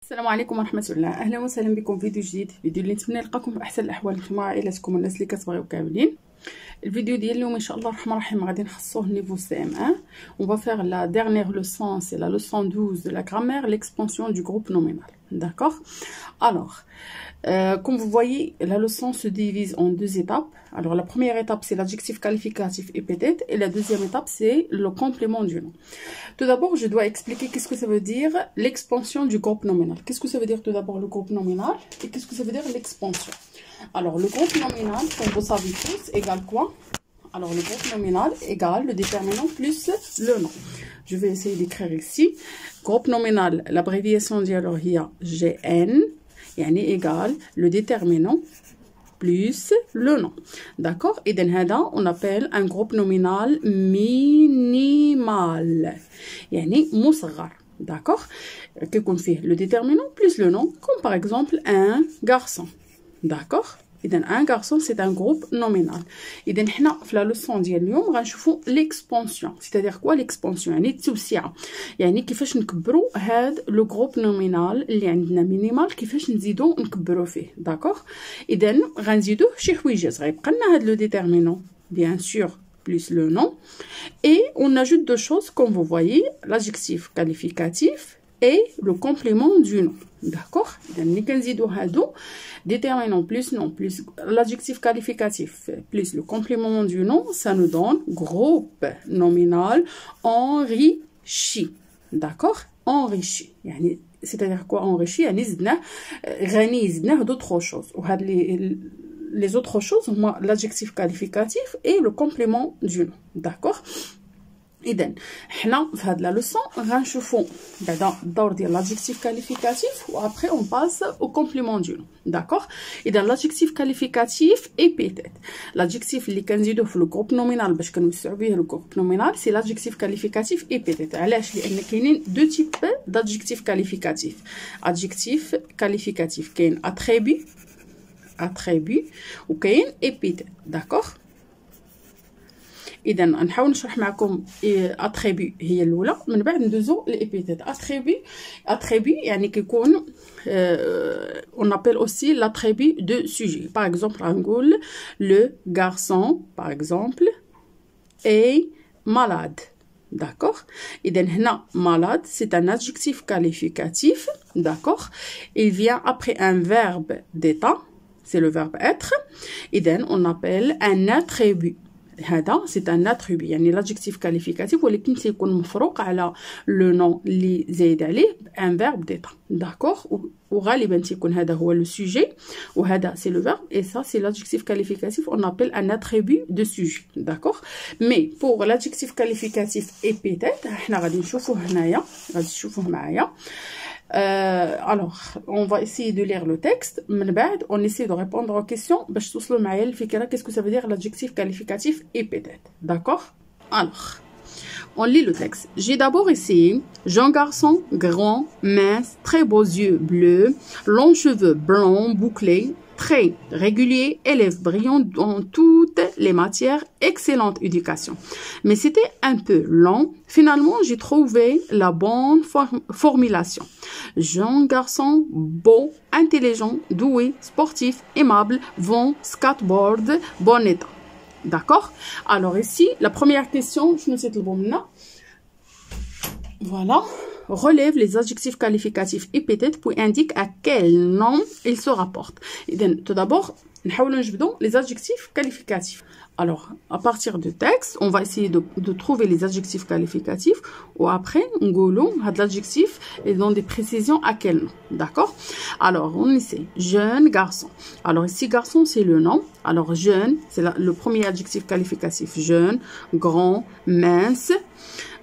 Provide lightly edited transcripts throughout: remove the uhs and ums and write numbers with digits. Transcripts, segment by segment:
السلام عليكم ورحمه الله. اهلا وسهلا بكم في فيديو جديد، فيديو اللي نتمنى نلقاكم في احسن الاحوال انتم وعائلتكم والناس اللي كتبغيو كاملين. الفيديو ديال اليوم ان شاء الله الرحمن الرحيم غادي نخصوه نيفو CM1. On va faire la dernière leçon, c'est la leçon 12 de la grammaire, l'expansion du groupe nominal. D'accord? Alors, comme vous voyez, la leçon se divise en deux étapes. Alors, la première étape, c'est l'adjectif qualificatif épithète, et la deuxième étape, c'est le complément du nom. Tout d'abord, je dois expliquer qu'est-ce que ça veut dire l'expansion du groupe nominal. Qu'est-ce que ça veut dire tout d'abord le groupe nominal et qu'est-ce que ça veut dire l'expansion. Alors, le groupe nominal, comme vous savez tous, égale quoi? Alors, le groupe nominal égale le déterminant plus le nom. Je vais essayer d'écrire ici. Groupe nominal, l'abréviation d'hier, GN, يعني égale le déterminant plus le nom. D'accord? Et dans هذا, on appelle un groupe nominal minimal. يعني مصغر. D'accord? كيكون فيه le déterminant plus le nom, comme par exemple un garçon. D'accord? إذن un garçon c'est un groupe nominal. إذن حنا في la leçon ديال اليوم غنشوفوا l'expansion. C'est-à-dire quoi l'expansion؟ يعني التوسعة. يعني كيفاش نكبروا هاد لو جروب نومينال اللي عندنا مينيمال، كيفاش نزيدو نكبروا فيه. داكوغ؟ إذن غنزيدوه شي حويجات، غيبقى لنا هاد لو ديتيرمينون bien sûr plus le nom, et on ajoute deux choses comme vous voyez, l'adjectif qualificatif et le complément du nom. D'accord? Donc, déterminant plus nom plus l'adjectif qualificatif plus le complément du nom, ça nous donne groupe nominal enrichi. D'accord? Enrichi. C'est-à-dire quoi enrichi? D'autres choses. Les autres choses, l'adjectif qualificatif et le complément du nom. D'accord? إذن حنا في هاد لا لوسون غنشوفو بعدا الدور ديال l'adjectif qualificatif و après on passe au complément du nom. D'accord? إذن l'adjectif qualificatif épithète. l'adjectif اللي كنزيدوه في الجروب نومينال باش كنوسعو به الجروب نومينال سي l'adjectif qualificatif épithète. علاش؟ لأن كاينين دو تيب d'adjectif qualificatif. adjectif qualificatif كاين attribut وكاين épithète. D'accord? إذا نحاول نشرح معكم اتريبي هي الاولى، من بعد ندوزو للابيثيت. اتريبي يعني كيكون on appelle aussi l'attribut de sujet. Par exemple غنقول le garçon par exemple est malade. D'accord? إذا هنا malade c'est un adjectif qualificatif. D'accord? Il vient après un verbe d'état, c'est le verbe être. إذا on appelle un attribut. هذا c'est un attribut. يعني l'adjectif qualificatif ولكن سيكون مفروق على le nom اللي زايد عليه un verbe d'être. D'accord? وغالبا تيكون هذا هو le sujet وهذا c'est le verbe et ça c'est l'adjectif qualificatif, on appelle un attribut de sujet. D'accord? Mais pour l'adjectif qualificatif épithète حنا غادي نشوفوه هنايا، غادي تشوفوه معايا. Alors, on va essayer de lire le texte. من بعد, on essaie de répondre aux questions. باش توصلوا معايا الفكرة qu'est-ce que ça veut dire l'adjectif qualificatif épithète. D'accord? Alors, on lit le texte. J'ai d'abord essayé. Jeune garçon, grand, mince, très beaux yeux bleus, longs cheveux blancs, bouclés, très régulier, élève brillant dans toutes les matières, excellente éducation. Mais c'était un peu lent. Finalement, j'ai trouvé la bonne formulation. Jeune garçon, beau, intelligent, doué, sportif, aimable, vent, skateboard, bon état. D'accord? Alors ici, la première question, je ne sais pas. Voilà. Relève les adjectifs qualificatifs épithètes puis indique à quel nom ils se rapportent. Tout d'abord, les adjectifs qualificatifs. Alors, à partir du texte, on va essayer de trouver les adjectifs qualificatifs ou après, on a l'adjectif et donne des précisions à quel nom. D'accord? Alors, on essaie. Jeune garçon. Alors, ici, garçon, c'est le nom. Alors, jeune, c'est le premier adjectif qualificatif. Jeune, grand, mince.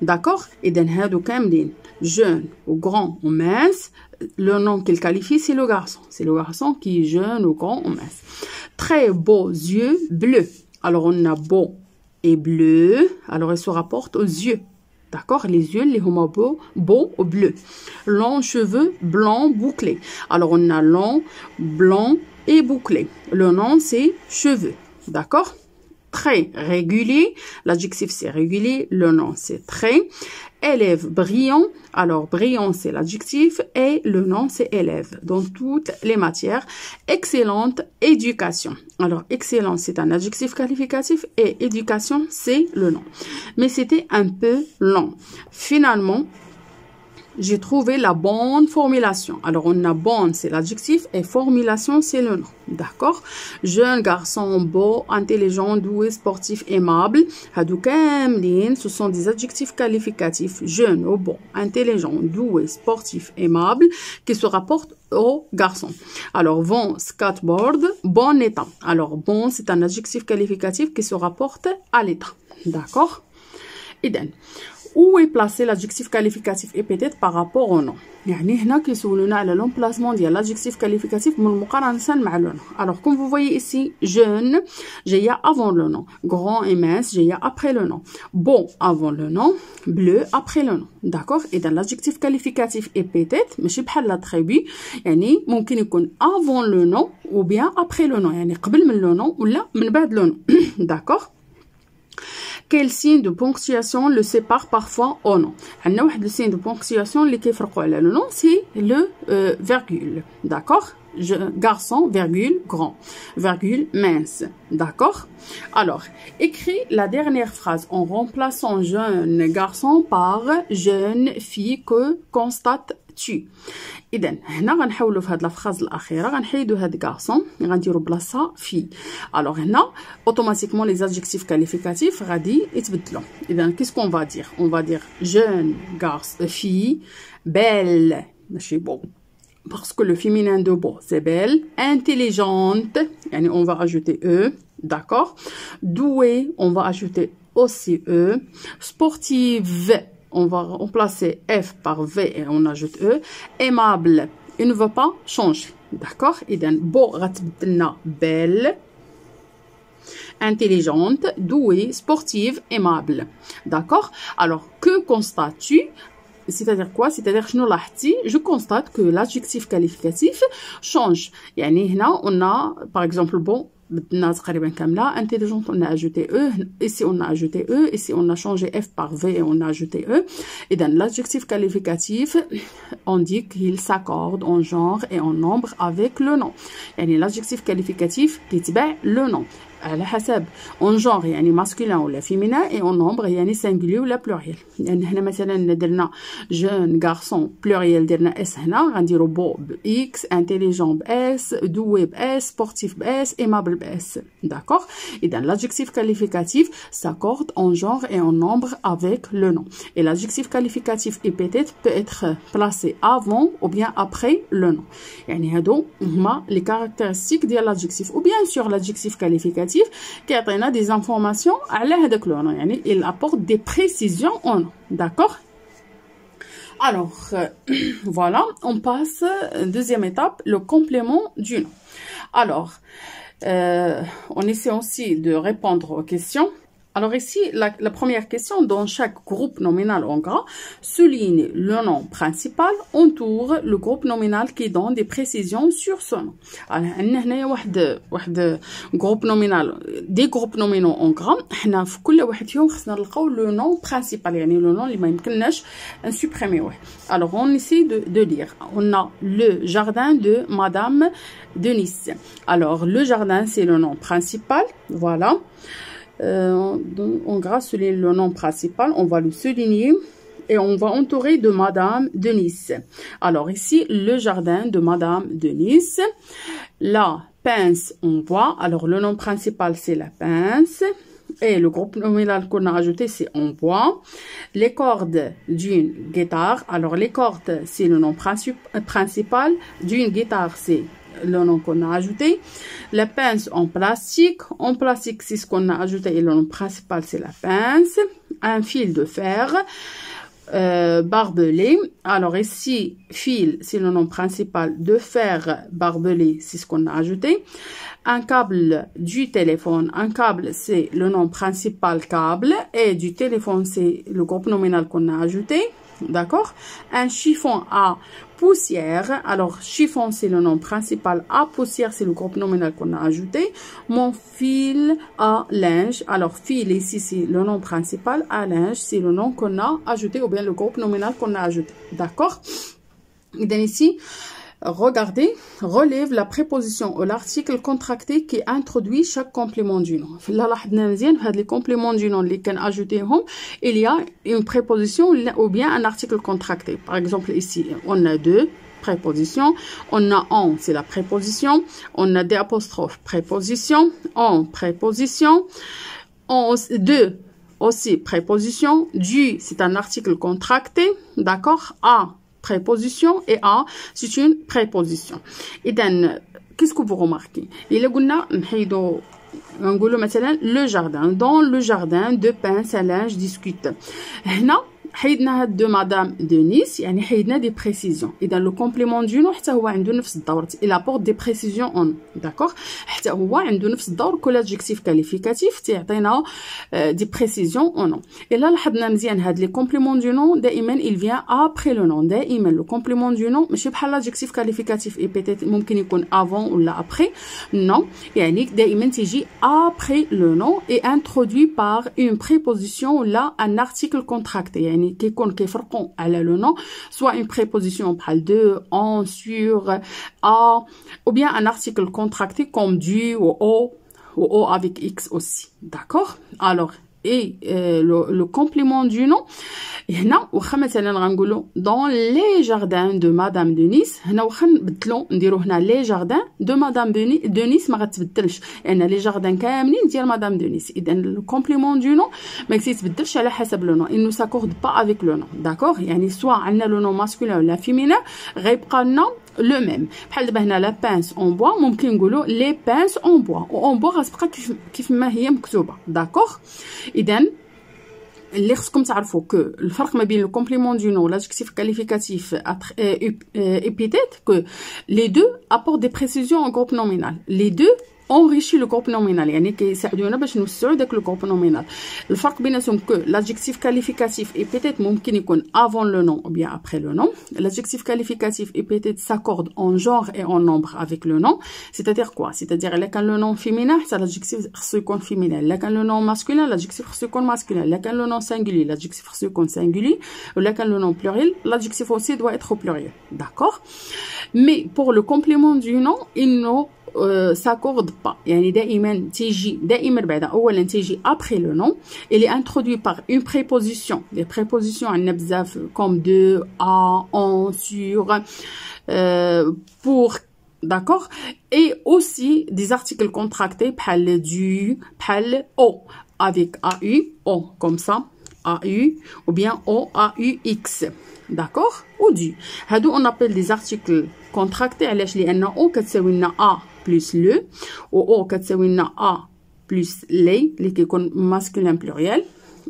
D'accord? Et d'un hadou kamlin. Jeune ou grand ou mince, le nom qu'il qualifie, c'est le garçon. C'est le garçon qui est jeune ou grand ou mince. Très beaux yeux bleus. Alors, on a beau et bleu. Alors, il se rapporte aux yeux. D'accord? Les yeux, les homos beau ou bleu. Longs cheveux blancs bouclés. Alors, on a long, blanc et bouclé. Le nom, c'est cheveux. D'accord? très régulier. L'adjectif, c'est régulier. Le nom, c'est très. Élève brillant. Alors, brillant, c'est l'adjectif et le nom, c'est élève dans toutes les matières. Excellente éducation. Alors, excellent, c'est un adjectif qualificatif et éducation, c'est le nom. Mais c'était un peu long. Finalement, j'ai trouvé la bonne formulation. Alors, on a bonne, c'est l'adjectif et formulation, c'est le nom. D'accord? Jeune garçon, beau, intelligent, doué, sportif, aimable. Hadou kamlin, ce sont des adjectifs qualificatifs. Jeune ou beau, intelligent, doué, sportif, aimable, qui se rapportent au garçon. Alors, vont skateboard, bon état. Alors, bon, c'est un adjectif qualificatif qui se rapporte à l'état. D'accord? Idem. Où est placé l'adjectif qualificatif épithète par rapport au nom? يعني هنا كيسولونا على l'emplacement ديال l'adjectif qualificatif من مقارنة مع le nom. Alors comme vous voyez ici, jeune, j'ai avant le nom. Grand et mince, j'ai après le nom. Beau avant le nom, bleu après le nom. D'accord? Et dans l'adjectif qualificatif épithète, ماشي بحال l'attribut, يعني ممكن يكون avant le nom ou bien après le nom. يعني قبل من le nom ولا من بعد le nom. D'accord? Quel signe de ponctuation le sépare parfois au nom? عندنا واحد le signe de ponctuation اللي كيفرقوا على le nom, c'est le virgule. D'accord? Garçon, virgule, grand, virgule, mince. D'accord? Alors, écris la dernière phrase en remplaçant jeune garçon par jeune fille que constates-tu. إذن هنا غنحاولوا في هاد الفراز الأخيرة غنحيدوا هاد garçon غنديروا بلاصة في. Alors هنا automatiquement les adjectifs qualificatifs غادي يتبدلوا. إذن qu'est-ce qu'on va dire? On va dire jeune garçon, fille, belle, ماشي beau. Parce que le féminin de beau, c'est belle, intelligente, يعني on va ajouter e, d'accord? Douée, on va ajouter aussi e, sportive, on va remplacer F par V et on ajoute E. Aimable, il ne veut pas changer. D'accord? Et donc, beau, belle, intelligente, douée, sportive, aimable. D'accord? Alors, que constates-tu? C'est-à-dire quoi? C'est-à-dire je constate que l'adjectif qualificatif change. يعني هنا on a par exemple bon بدنا تقريبا كاملة intelligente on a ajouté e, ici on a ajouté e, ici on a changé f par v et on a ajouté e. Et dans l'adjectif qualificatif on dit qu'il s'accorde en genre et en nombre avec le nom. يعني l'adjectif qualificatif كيتبع le nom على حسب en genre يعني masculin ولا féminin et en nombre يعني singulier ولا pluriel. يعني هنا مثلا درنا jeune garçon pluriel درنا s هنا غنديرو beau ب x, intelligent ب s, doué ب s, sportif ب s, aimable ب s. D'accord? Et dans l'adjectif qualificatif s'accorde en genre et en nombre avec le nom. Et l'adjectif qualificatif épithète peut être placé avant ou bien après le nom. يعني هادو هما les caractéristiques ديال l'adjectif. Ou bien sûr l'adjectif qualificatif qui a des informations على هذاك le nom. يعني il apporte des précisions en nom. D'accord? Alors, voilà, on passe deuxième étape, le complément du nom. Alors, on essaie aussi de répondre aux questions. Alors ici, la première question, dans chaque groupe nominal en gras, souligne le nom principal, entoure le groupe nominal qui donne des précisions sur son nom. Alors, هنا واحد groupe nominal, des groupes nominaux en gras, حنا في كل واحد فيهم خصنا نلقاو le nom principal, يعني le nom اللي ما يمكنناش نسوبريميوه. Alors on essaie de lire. On a le jardin de Madame Denise. Alors le jardin c'est le nom principal, voilà. En gras, souligner le nom principal, on va le souligner et on va entourer de Madame Denise. Alors ici, le jardin de Madame Denise. La pince en bois, alors le nom principal c'est la pince. Et le groupe nominal qu'on a ajouté, c'est en bois. Les cordes d'une guitare, alors les cordes c'est le nom principal, d'une guitare c'est le nom qu'on a ajouté. La pince en plastique c'est ce qu'on a ajouté et le nom principal c'est la pince. Un fil de fer barbelé, alors ici fil c'est le nom principal, de fer barbelé c'est ce qu'on a ajouté. Un câble du téléphone, un câble c'est le nom principal câble et du téléphone c'est le groupe nominal qu'on a ajouté. d'accord. Un chiffon à poussière, alors chiffon c'est le nom principal, à poussière c'est le groupe nominal qu'on a ajouté. Mon fil à linge, alors fil ici c'est le nom principal, à linge c'est le nom qu'on a ajouté ou bien le groupe nominal qu'on a ajouté, d'accord. Et donc ici, regardez, relève la préposition ou l'article contracté qui introduit chaque complément du nom. Là, les compléments du nom les qu'on ajouté, il y a une préposition ou bien un article contracté. Par exemple, ici, on a deux prépositions. On a en, c'est la préposition. On a des apostrophes, préposition. En, préposition. En, deux, aussi préposition. Du, c'est un article contracté. D'accord? À, préposition, et à, c'est une préposition. Et donc, qu'est-ce que vous remarquez? Il a le jardin. Dans le jardin, deux pinces à linge discutent. حيدنا هاد دو مدام دو نيس يعني حيدنا دي بريسيزيون. اذا لو كومبليمون دو نو حتى هو عنده نفس الدور الى ابورت دي بريسيزيون اون داكوغ حتى هو عنده نفس الدور كل ادجيكتيف كاليفيكاتيف تيعطينا دي بريسيزيون اون. الا لاحظنا مزيان هاد لي كومبليمون دو نو دائما il vient après le nom. دائما لو كومبليمون دو نو ماشي بحال ادجيكتيف كاليفيكاتيف اي بيتيت ممكن يكون avant ولا après. نو يعني دائما تيجي après le nom et introduit par une préposition ولا un article contracté. يعني كيكون كيفرقوا على لو نو soit une préposition بحال de, en, sur, à ou bien un article contracté comme du ou au avec x aussi, d'accord. Alors et le complément du nom هنا واخا مثلا غنقولوا dans les jardins de madame de Nice. هنا واخا نبدلو نديرو هنا les jardins de madame de Nice ما غتبدلش لان les jardins كاملين ديال madame de Nice. اذا le complément du nom ما كيتبدلش على حسب لو نو. il ne s'accorde pas avec le nom, d'accord. يعني سواء عندنا لو نو ماسكولين ولا فيمينين غيبقى لنا لو ميم. بحال دابا هنا لا بانس اون بوا ممكن نقولوا لي بانس اون بوا اون بوا غتبقى كيف ما هي مكتوبه, d'accord. اذا اللي خصكم تعرفوا كو الفرق ما بين لو كومبليمون دو نو l'adjectif qualificatif épithète que les deux apportent des précisions en groupe nominal. Les deux enrichit le groupe nominal يعني كيساعدونا باش نوسعوا داك لو groupe nominal. الفرق بيناتهم كو l'adjectif qualificatif épithète ممكن يكون avant le nom ou bien après le nom. L'adjectif qualificatif épithète s'accorde en genre et en nombre avec le nom. C'est-à-dire quoi? C'est-à-dire الا كان le nom féminin حتى l'adjectif خصو يكون féminin. الا كان le nom masculin l'adjectif خصو يكون masculin. الا كان le nom singulier l'adjectif خصو يكون singulier. الا كان le nom pluriel l'adjectif aussi doit être au pluriel, d'accord. Mais pour le complément du nom il ne s'accorde pas. يعني دائما تيجي دائما بعدا اولا تيجي après le nom. Il est introduit par une préposition. Les prépositions عندنا بزاف comme de, à, en, sur, pour, d'accord. Et aussi des articles contractés بحال du, بحال au avec AU, o comme ça, AU ou bien O, AUX, d'accord. ou du. هادو on appelle des articles contractés علاش لأن O كتساوي لنا A plus le و O كتساوي لنا A plus les اللي كيكون masculin pluriel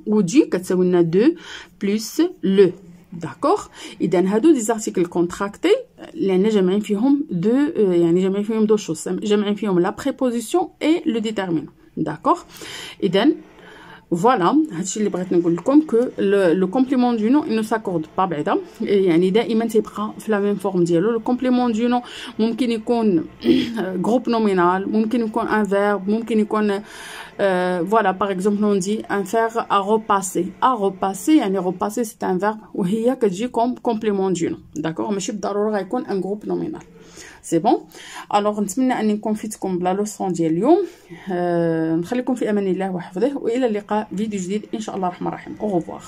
و du كتساوي لنا de plus le, d'accord. إذا هادو des articles contractés لأن جامعين فيهم دو يعني جامعين فيهم دو شوز جامعين فيهم la préposition et le déterminant, d'accord. إذا voilà هادشي اللي بغيت نقول لكم كو لو كومبليمون دو نو il ne s'accorde pas بعدا يعني دائما تيبقى في لا ميم فورم ديالو. لو كومبليمون دو نو ممكن يكون جروب نومينال, ممكن يكون ان فيرب, ممكن يكون voilà par exemple on dit un faire à repasser يعني repasser c'est un verbe وهي كتجي كوم كومبليمون دو نو, d'accord. ماشي بالضروره غيكون ان جروب نومينال. سي بون. الوغ نتمنى اني نكون فيتكم بلا لوسون ديال اليوم. نخليكم في امان الله وحفظه والى اللقاء فيديو جديد ان شاء الله الرحمن الرحيم. او revoir.